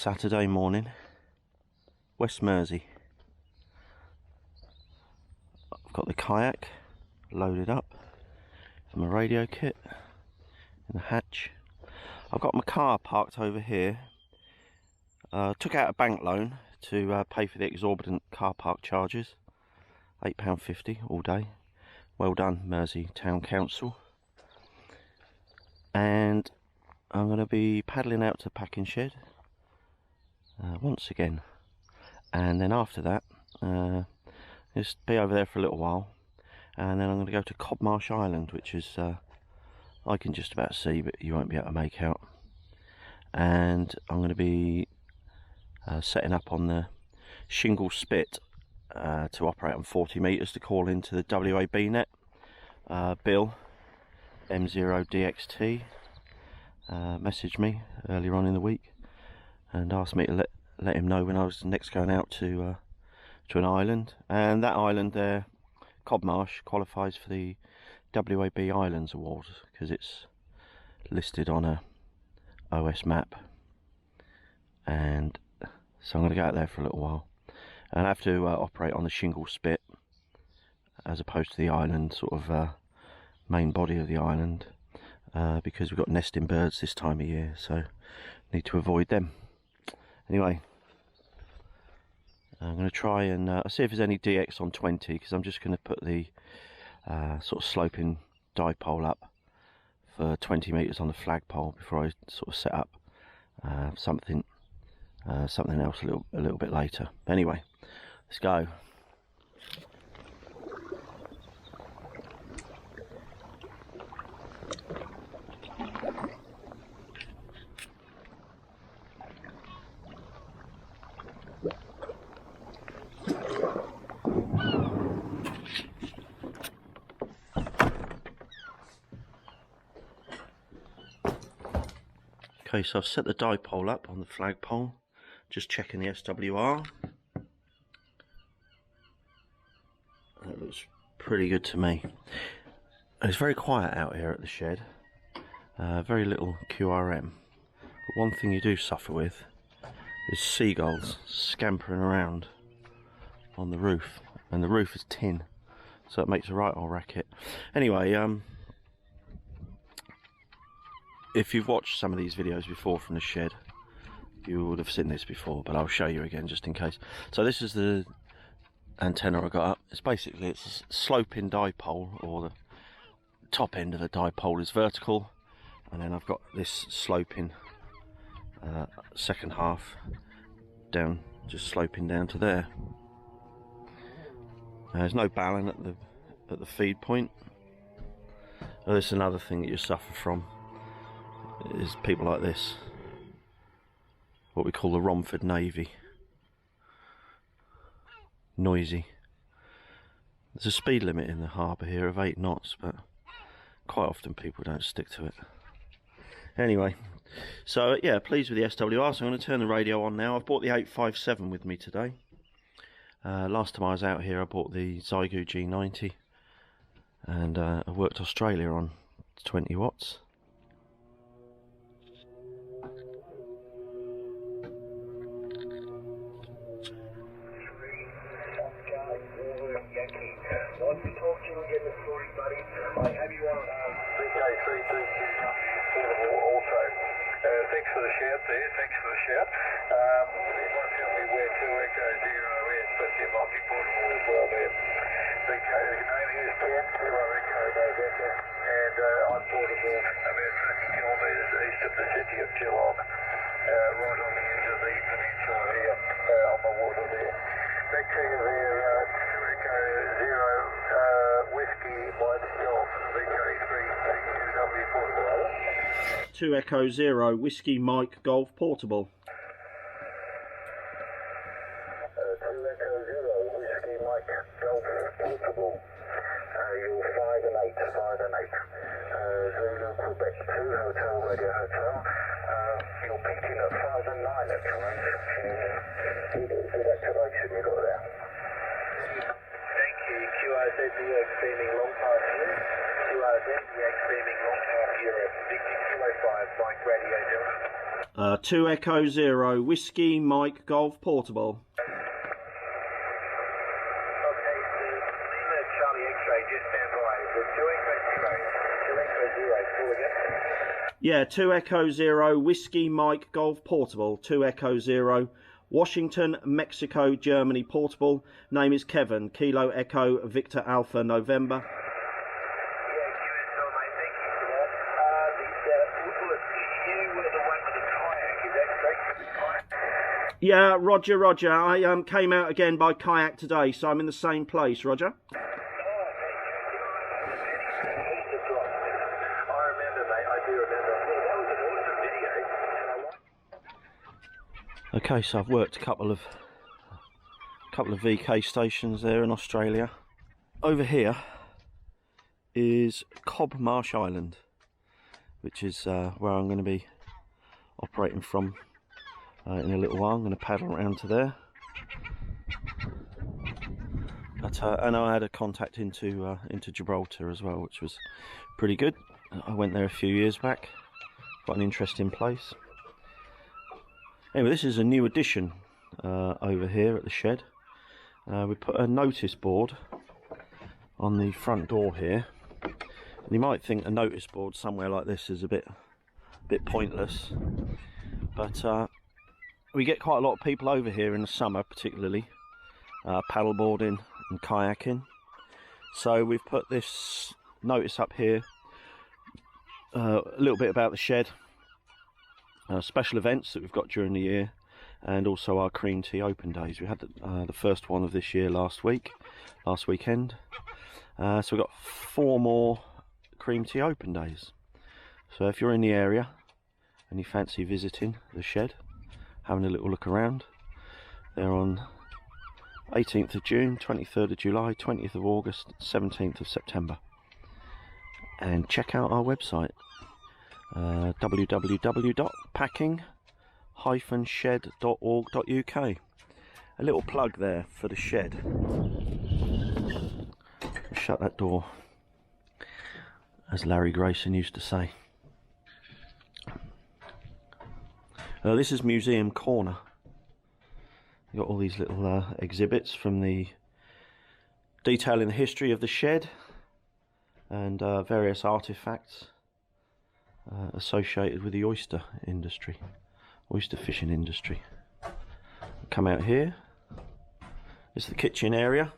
Saturday morning, West Mersey. I've got the kayak loaded up for my radio kit in the hatch. I've got my car parked over here. Took out a bank loan to pay for the exorbitant car park charges. £8.50 all day. Well done, Mersey Town Council. And I'm going to be paddling out to the packing shed once again, and then after that just be over there for a little while, and then I'm going to go to Cobmarsh Island, which is I can just about see but you won't be able to make out, and I'm going to be setting up on the shingle spit to operate on 40 metres to call into the WAB net. Bill M0DXT messaged me earlier on in the week and asked me to let him know when I was next going out to an island, and that island there, Cobmarsh, qualifies for the WAB Islands Award because it's listed on a OS map, and so I'm going to go out there for a little while, and I have to operate on the shingle spit as opposed to the island sort of main body of the island, because we've got nesting birds this time of year, so need to avoid them. Anyway, I'm going to try and see if there's any DX on 20, because I'm just going to put the sort of sloping dipole up for 20 metres on the flagpole before I sort of set up something else a little bit later. Anyway, let's go. Okay, so I've set the dipole up on the flagpole, just checking the SWR. That looks pretty good to me. It's very quiet out here at the shed, very little QRM, but one thing you do suffer with is seagulls scampering around on the roof, and the roof is tin, so it makes a right old racket. Anyway, if you've watched some of these videos before from the shed, you would have seen this before, but I'll show you again just in case. So this is the antenna I got up. It's a sloping dipole, or the top end of the dipole is vertical, and then I've got this sloping second half down, just sloping down to there. There's no balun at the feed point. This is another thing that you suffer from, is people like this, what we call the Romford Navy. Noisy. There's a speed limit in the harbour here of 8 knots, but quite often people don't stick to it. Anyway, so yeah, pleased with the SWR, so I'm going to turn the radio on now. I've bought the 857 with me today. Last time I was out here I bought the Zygu G90, and I worked Australia on 20 watts. Once we talk to you again this morning, buddy, I have you on VK332 also. Thanks for the shout there, thanks for the shout. You might tell me where 2 Echo 0 is, but it might be portable as well there. VK, the name is 10 0 Echo November, and I'm portable about 30 kilometres east of the city of Geelong, right on the edge of the peninsula here, on the water there. Back to you there, 2 Echo 0 Whiskey Mike Golf, VK332W portable. 2 Echo 0 Whiskey Mike Golf portable. 2 Echo 0 Whiskey Mike Golf portable. You're 5 and 8, 5 and 8. Zulu Quebec 2 Hotel Radio Hotel. You're peaking at 5 and 9 at times. Good activation you got there. Thank you. QRZ DX beaming long past here. QRZ DX beaming long past here at Victor Kilo 5. Mike Radio, 2 Echo 0, Whiskey Mike Golf Portable. Okay, Lima Charlie X-ray, just stand by. The 2 Echo 0, 2 Echo 0, call again. Yeah, 2 Echo 0, Whiskey Mike Golf Portable, 2 Echo 0, Washington, Mexico, Germany Portable. Name is Kevin, Kilo Echo Victor Alpha November. Yeah, Roger, Roger. I came out again by kayak today, so I'm in the same place, Roger. Okay, so I've worked a couple of VK stations there in Australia. Over here is Cobmarsh Island, which is where I'm going to be operating from in a little while. I'm going to paddle around to there. But and I had a contact into Gibraltar as well, which was pretty good. I went there a few years back. Quite an interesting place. Anyway, this is a new addition over here at the shed. We put a notice board on the front door here. And you might think a notice board somewhere like this is a bit pointless, but we get quite a lot of people over here in the summer, particularly paddleboarding and kayaking. So we've put this notice up here, a little bit about the shed, special events that we've got during the year, and also our cream tea open days. We had the first one of this year last weekend. So we've got 4 more cream tea open days. So if you're in the area and you fancy visiting the shed, having a little look around, they're on 18th of June, 23rd of July, 20th of August, 17th of September. And check out our website, www.packing-shed.org.uk. A little plug there for the shed. Shut that door, as Larry Grayson used to say. This is Museum Corner. You've got all these little exhibits from the detailing the history of the shed and various artifacts associated with the oyster fishing industry. Come out here. This is the kitchen area.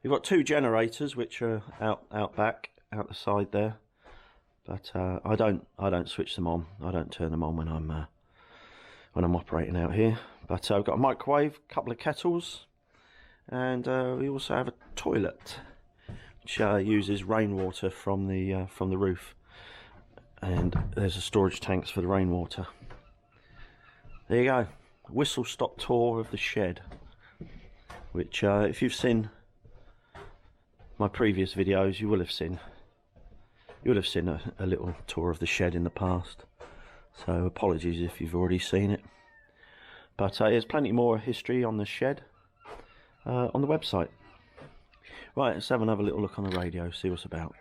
We've got 2 generators which are out back, out the side there, but I don't switch them on. I don't turn them on when I'm operating out here. But I've got a microwave, a couple of kettles, and we also have a toilet which uses rainwater from the roof, and there's a storage tanks for the rainwater. There you go, whistle stop tour of the shed, which if you've seen my previous videos, you will have seen a little tour of the shed in the past, so apologies if you've already seen it. But there's plenty more history on the shed on the website. Right, let's have another little look on the radio, see what's about.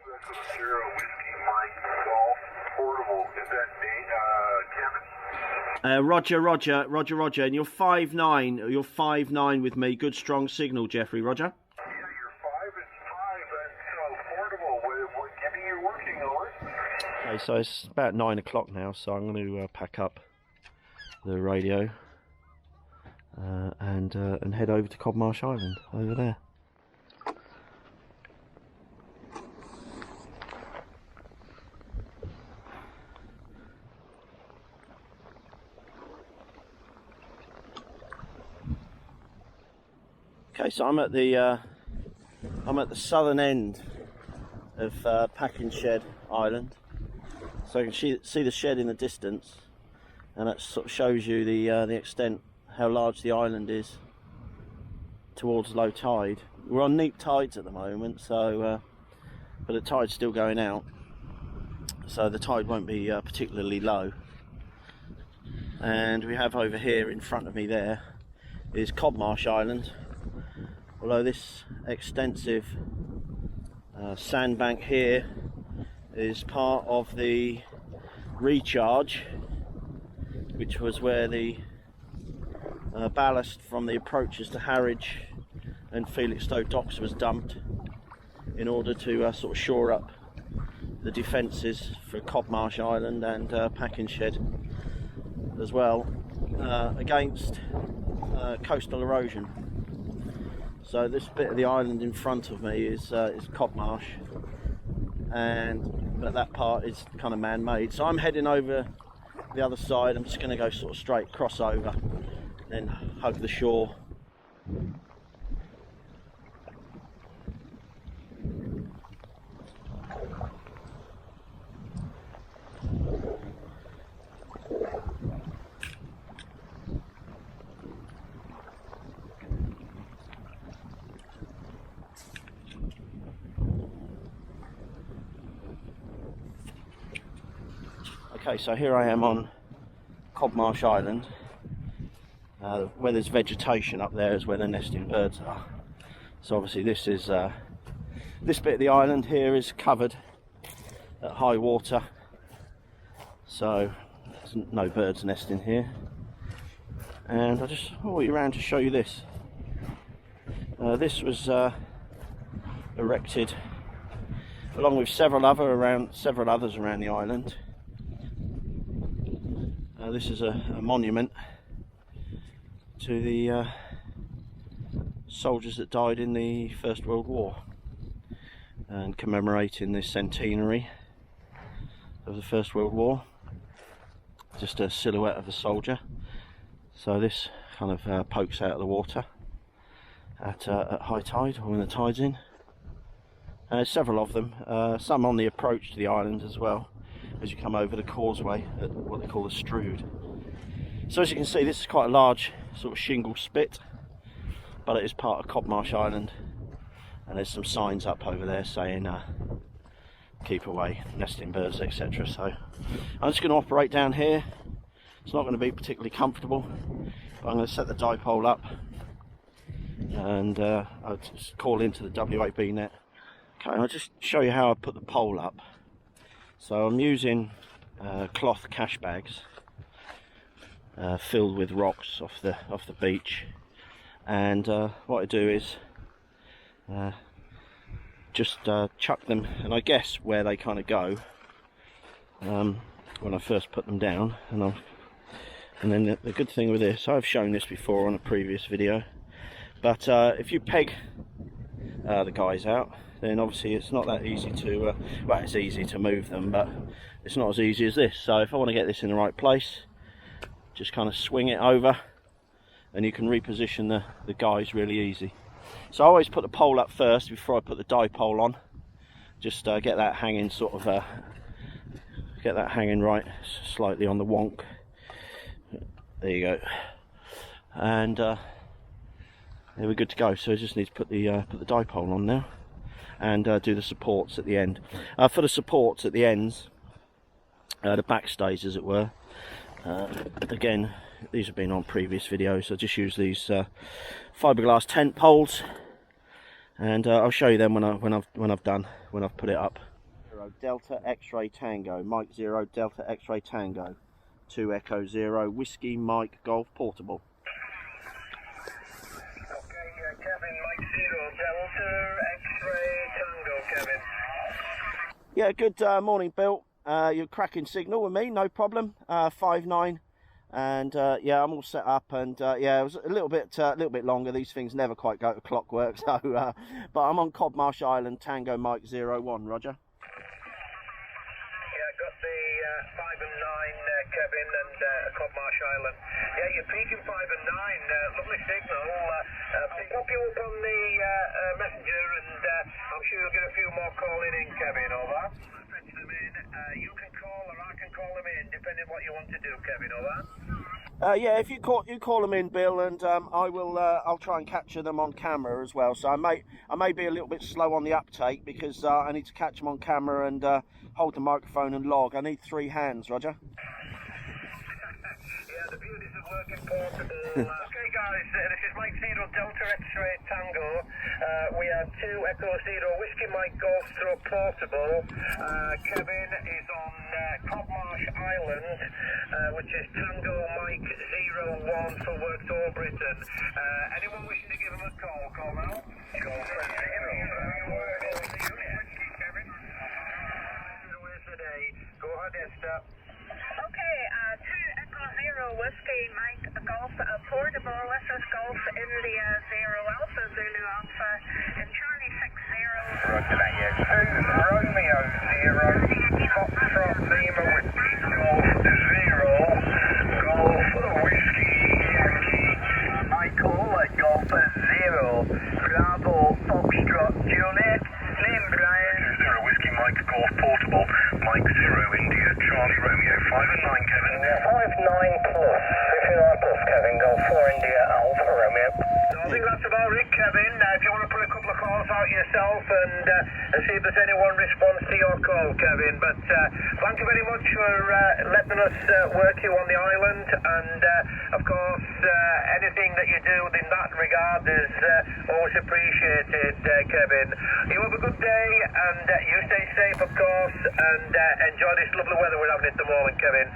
Roger, Roger, Roger, Roger, and you're 5'9", you're 5'9" with me. Good strong signal, Jeffrey, Roger. Yeah, you're 5 and 5, and portable. Give me your working hours. Okay, so it's about 9 o'clock now, so I'm going to pack up the radio and head over to Cobmarsh Island, over there. Okay, so I'm at the southern end of Packing Shed Island, so you can see the shed in the distance, and that sort of shows you the extent, how large the island is towards low tide. We're on neap tides at the moment, so but the tide's still going out, so the tide won't be particularly low. And we have over here in front of me there is Cobmarsh Island. Although this extensive sandbank here is part of the recharge, which was where the ballast from the approaches to Harwich and Felixstowe docks was dumped in order to sort of shore up the defences for Cobmarsh Island and packing shed as well against coastal erosion. So this bit of the island in front of me is Cobmarsh, but that part is kind of man-made. So I'm heading over the other side. I'm just going to go sort of straight, cross over, then hug the shore. Okay, so here I am on Cobmarsh Island. Where there's vegetation up there is where the nesting birds are. So obviously this is this bit of the island here is covered at high water, so there's no birds nesting here. And I just walk you around to show you this. This was erected along with several others around the island. This is a monument to the soldiers that died in the First World War, and commemorating the centenary of the First World War. Just a silhouette of a soldier. So this kind of pokes out of the water at high tide, or when the tide's in. Several of them, some on the approach to the island as well, as you come over the causeway at what they call the Strood. So as you can see, this is quite a large sort of shingle spit, but it is part of Cobmarsh Island, and there's some signs up over there saying keep away nesting birds, etc. So I'm just going to operate down here. It's not going to be particularly comfortable, but I'm going to set the dipole up and I'll just call into the WAB net. Okay, I'll just show you how I put the pole up. So I'm using cloth cache bags filled with rocks off the beach, and what I do is just chuck them, and I guess where they kind of go when I first put them down. And then the good thing with this, I've shown this before on a previous video, but if you peg the guys out, then obviously it's not that easy to well, it's easy to move them, but it's not as easy as this. So if I want to get this in the right place, just kind of swing it over, and you can reposition the guys really easy. So I always put the pole up first before I put the dipole on. Just get that hanging sort of get that hanging right slightly on the wonk. There you go, and there we're good to go. So I just need to put the dipole on now, and do the supports at the end. For the supports at the ends, the backstays as it were, again, these have been on previous videos. I just use these fiberglass tent poles, and I'll show you them when I've put it up. Delta X-ray Tango, Mike 0 Delta X-ray Tango, 2 Echo 0 Whiskey Mike Golf Portable. Okay, Kevin, Mike 0 Delta X-ray Tango, Kevin. Yeah, good morning, Bill. You're cracking signal with me, no problem. 5'9", and yeah, I'm all set up, and yeah, it was a little bit longer. These things never quite go to clockwork, so but I'm on Cobmarsh Island, Tango Mike 01, Roger. Yeah, got the 5 and 9, Kevin, and Cobmarsh Island. Yeah, you're peaking 5 and 9. Lovely signal. I'll pop you up on the messenger, and I'm sure you'll get a few more calling in, Kevin. Over. You can call, or I can call them in, depending what you want to do, Kevin. Over. Yeah, if you call them in, Bill, and I'll try and capture them on camera as well. So I may be a little bit slow on the uptake, because I need to catch them on camera and hold the microphone and log. I need 3 hands, Roger. Yeah, the beauties of working portable. Okay, guys, this is Mike Zero Delta X-ray Tango. We had 2 Echo Zero Whiskey Mike Golf Stroke Portable. Kevin is on Cobmarsh Island, which is Tango Mike 01 for Works All Britain. Anyone wishing to give him a call, call now. Call for Zero. Kevin. Go ahead, Esther. Okay, 2 Echo Zero Whiskey Mike Golf Portable. This is Golf India 0 Alpha Zulu Alpha and Charlie 60. Roger that, yes. 2 Romeo 0 Foxtrot Lima Whiskey Golf 0 Golf Whiskey Yankee Michael Golf 0 Bravo Foxtrot Juliet name Brian 0 Whiskey Mike Golf Portable Mike 0 India Charlie Romeo 5 and 9 Kevin 5 9 plus 59 plus Kevin Golf 4 India Alpha Romeo. So I think that's about it, Kevin. If you want to put a couple of calls out yourself and see if there's anyone responds to your call, Kevin. But thank you very much for letting us work you on the island, and of course anything that you do in that regard is always appreciated, Kevin. You have a good day, and you stay safe, of course, and enjoy this lovely weather we're having at the moment, Kevin.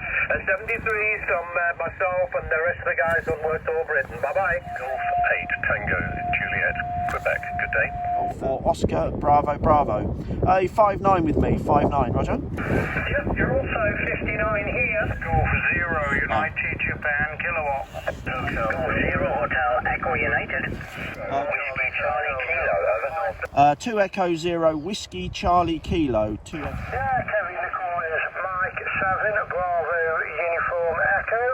73 from myself and the rest of the guys on Works All Britain. Bye-bye. Golf 8 Tango Juliet, Quebec. Good day. For Oscar Bravo Bravo. 5-9 with me, 5-9, Roger. Yep, you're also 59 here. Golf 0 United Japan Kilowatt. Golf 0 Hotel Echo United. Whiskey Charlie Kilo, over. 2 Echo 0 Whiskey Charlie Kilo. 2 Yeah, Kevin requires Mike 7 Bravo Uniform Echo.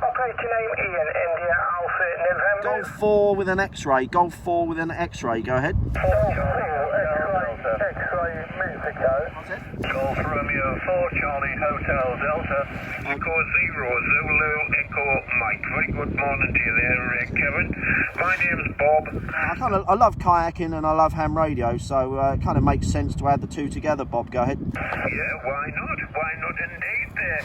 Operator name Ian India Alpha November. Golf 4 with an X-ray. Golf 4 with an X-ray. Go ahead. X-ray Mexico. Golf Romeo 4 Charlie Hotel Delta. Echo 0 Zulu Echo Mike. Very good morning to you there, Kevin. My name's Bob. I love kayaking and I love ham radio, so it kind of makes sense to add the two together. Bob, go ahead. Yeah, why not? Why not indeed there?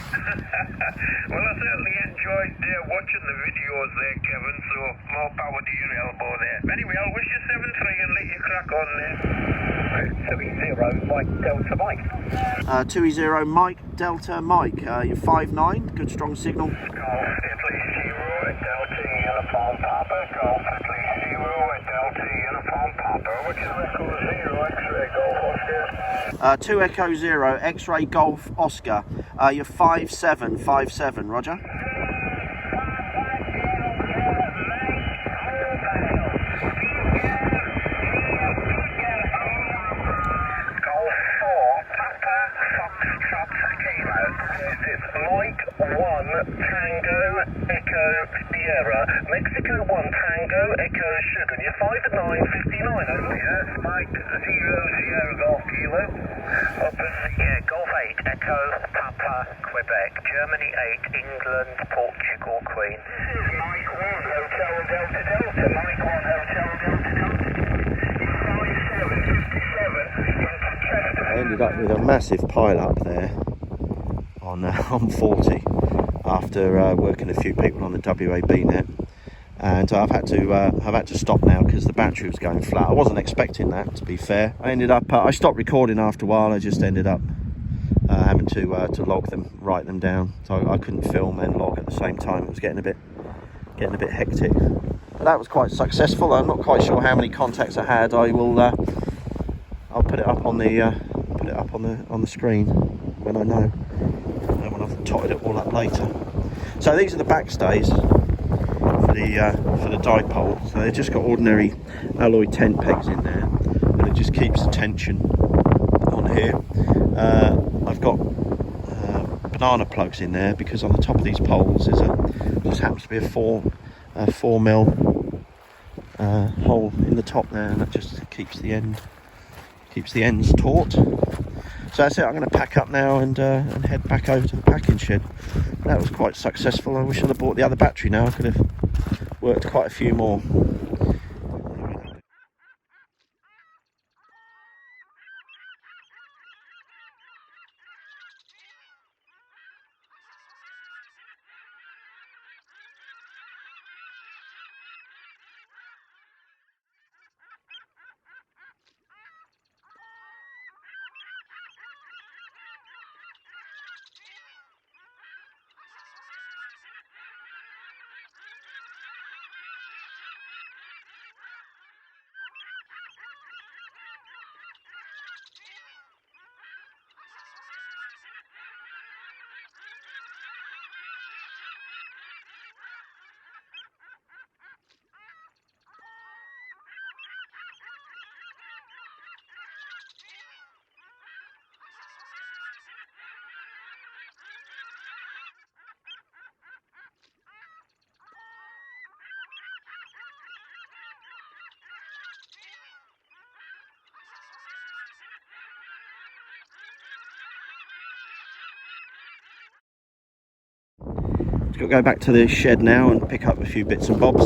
Well, I certainly enjoyed watching the videos there, Kevin, so more power to your elbow there. Anyway, I'll wish you 7-3 and let you crack on there. 2-0 Mike Delta Mike. 2-0 Mike Delta Mike. You're 5-9, good strong signal. Golf Italy 0 Delta Uniform Papa. Golf Italy 0 Delta Uniform Papa. Which is record 0 X-ray Golf Oscar. 2 Echo 0 X-ray Golf Oscar. You're 5-7, 5-7, Roger. Mike 1 Tango Echo Sierra Mexico 1 Tango Echo Sugar. You're 5 and 9 59 over here. Mike 0 Sierra Golf Kilo. Up at Golf 8 Echo Papa Quebec. Germany 8 England Portugal Queen. Mike 1 Hotel Delta Delta. Mike 1 Hotel Delta Delta. 57 I ended up with a massive pile up there on 40 after working a few people on the WAB net, and I've had to stop now because the battery was going flat. I wasn't expecting that, to be fair. I ended up I stopped recording after a while. I just ended up having to log them, write them down, so I couldn't film and log at the same time. It was getting a bit hectic, but that was quite successful. I'm not quite sure how many contacts I had. I'll put it up on the screen when I know, and when I've totted it all up later. So these are the backstays for the dipole. So they've just got ordinary alloy tent pegs in there, and it just keeps the tension on here. I've got banana plugs in there because on the top of these poles just happens to be a 4 mil hole in the top there, and that just keeps the ends taut. So that's it. I'm going to pack up now and head back over to the packing shed. That was quite successful. I wish I'd have bought the other battery now. I could have worked quite a few more. Just got to go back to the shed now and pick up a few bits and bobs.